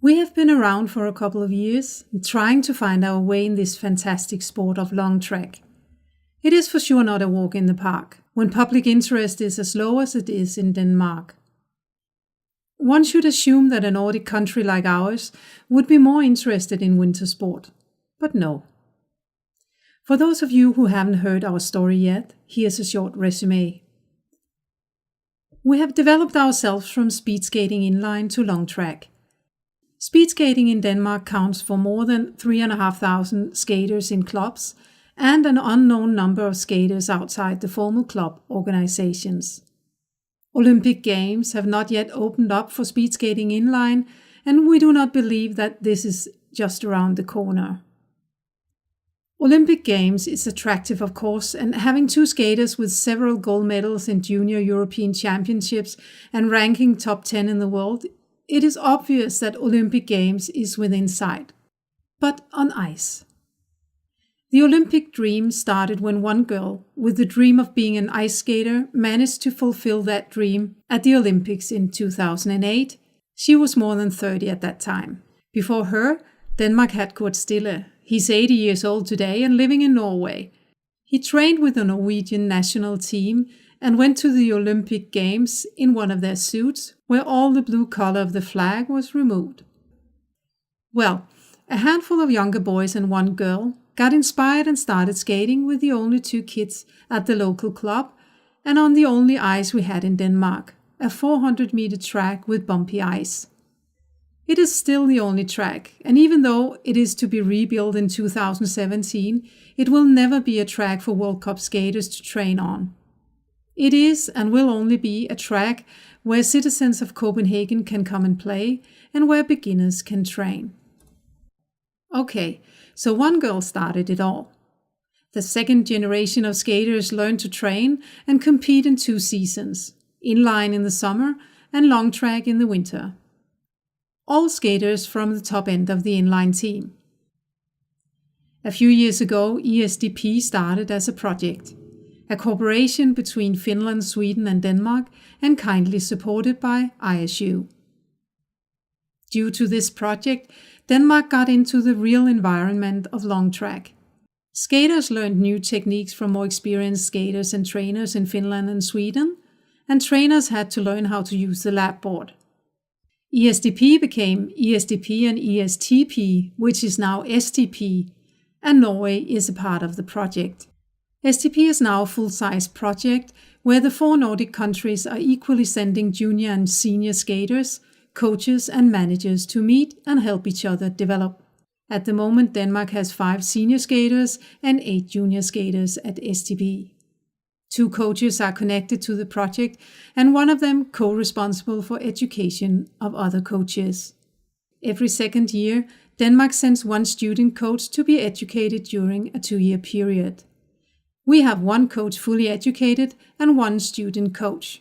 We have been around for a couple of years, trying to find our way in this fantastic sport of long track. It is for sure not a walk in the park, when public interest is as low as it is in Denmark. One should assume that a Nordic country like ours would be more interested in winter sport, but no. For those of you who haven't heard our story yet, here's a short resume. We have developed ourselves from speed skating inline to long track. Speed skating in Denmark counts for more than 3,500 skaters in clubs and an unknown number of skaters outside the formal club organizations. Olympic Games have not yet opened up for speed skating inline, and we do not believe that this is just around the corner. Olympic Games is attractive, of course, and having two skaters with several gold medals in junior European championships and ranking top 10 in the world, it is obvious that Olympic Games is within sight, but on ice. The Olympic dream started when one girl, with the dream of being an ice skater, managed to fulfill that dream at the Olympics in 2008. She was more than 30 at that time. Before her, Denmark had Kurt Stille. He's 80 years old today and living in Norway. He trained with the Norwegian national team and went to the Olympic Games in one of their suits, where all the blue color of the flag was removed. Well, a handful of younger boys and one girl got inspired and started skating with the only two kids at the local club and on the only ice we had in Denmark, a 400-meter track with bumpy ice. It is still the only track, and even though it is to be rebuilt in 2017, it will never be a track for World Cup skaters to train on. It is and will only be a track where citizens of Copenhagen can come and play and where beginners can train. Okay, so one girl started it all. The second generation of skaters learned to train and compete in 2 seasons, inline in the summer and long track in the winter. All skaters from the top end of the inline team. A few years ago, ESDP started as a project. A cooperation between Finland, Sweden and Denmark, and kindly supported by ISU. Due to this project, Denmark got into the real environment of long track. Skaters learned new techniques from more experienced skaters and trainers in Finland and Sweden, and trainers had to learn how to use the lap board. ESDP became ESDP and ESTP, which is now STP, and Norway is a part of the project. STP is now a full-size project where the 4 Nordic countries are equally sending junior and senior skaters, coaches and managers to meet and help each other develop. At the moment, Denmark has 5 senior skaters and 8 junior skaters at STP. 2 coaches are connected to the project and one of them co-responsible for education of other coaches. Every second year, Denmark sends 1 student coach to be educated during a 2-year period. We have 1 coach fully educated and 1 student coach.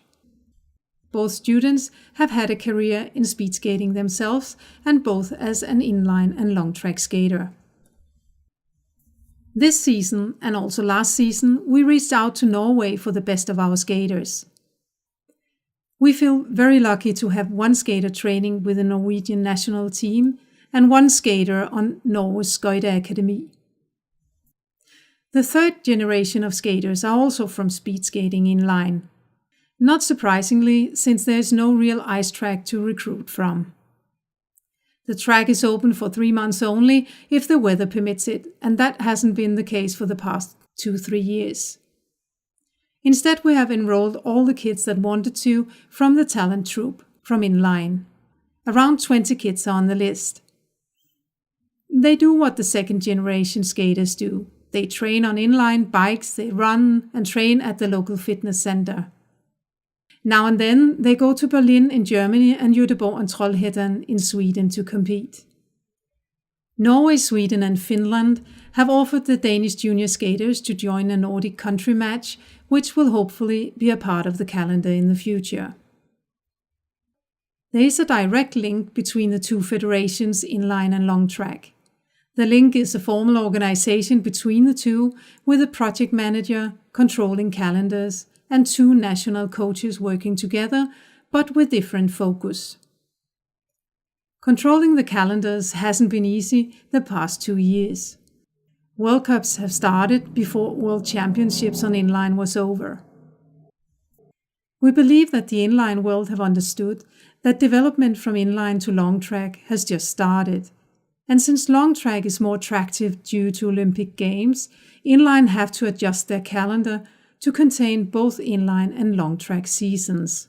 Both students have had a career in speed skating themselves and both as an inline and long track skater. This season and also last season, we reached out to Norway for the best of our skaters. We feel very lucky to have 1 skater training with the Norwegian national team and 1 skater on Norway's Skøyte Academy. The 3rd generation of skaters are also from speed skating inline. Not surprisingly, since there is no real ice track to recruit from. The track is open for 3 months only if the weather permits it, and that hasn't been the case for the past 2-3 years. Instead, we have enrolled all the kids that wanted to from the talent troupe from inline. Around 20 kids are on the list. They do what the 2nd generation skaters do. They train on inline bikes, they run and train at the local fitness center. Now and then they go to Berlin in Germany and Göteborg and Trollhättan in Sweden to compete. Norway, Sweden and Finland have offered the Danish junior skaters to join a Nordic country match, which will hopefully be a part of the calendar in the future. There is a direct link between the 2 federations, inline and long track. The link is a formal organization between the 2 with a project manager controlling calendars and 2 national coaches working together but with different focus. Controlling the calendars hasn't been easy the past 2 years. World Cups have started before World Championships on inline was over. We believe that the inline world have understood that development from inline to long track has just started. And since long track is more attractive due to Olympic Games, inline have to adjust their calendar to contain both inline and long track seasons.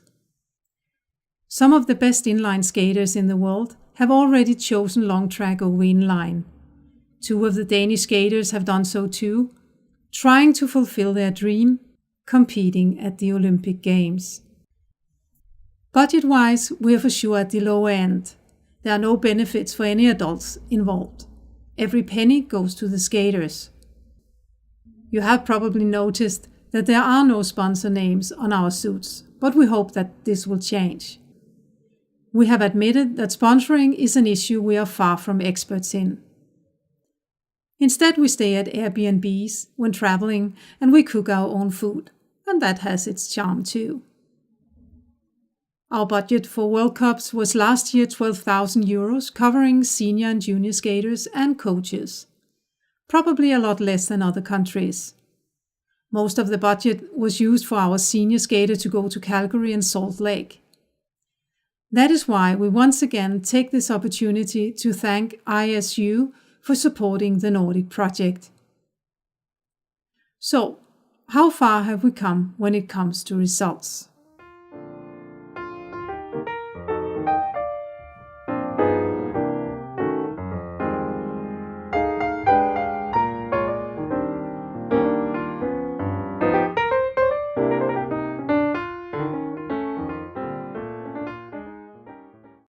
Some of the best inline skaters in the world have already chosen long track over inline. 2 of the Danish skaters have done so too, trying to fulfill their dream, competing at the Olympic Games. Budget-wise, we are for sure at the lower end. There are no benefits for any adults involved. Every penny goes to the skaters. You have probably noticed that there are no sponsor names on our suits, but we hope that this will change. We have admitted that sponsoring is an issue we are far from experts in. Instead, we stay at Airbnbs when traveling and we cook our own food, and that has its charm too. Our budget for World Cups was last year €12,000, covering senior and junior skaters and coaches. Probably a lot less than other countries. Most of the budget was used for our senior skater to go to Calgary and Salt Lake. That is why we once again take this opportunity to thank ISU for supporting the Nordic project. So, how far have we come when it comes to results?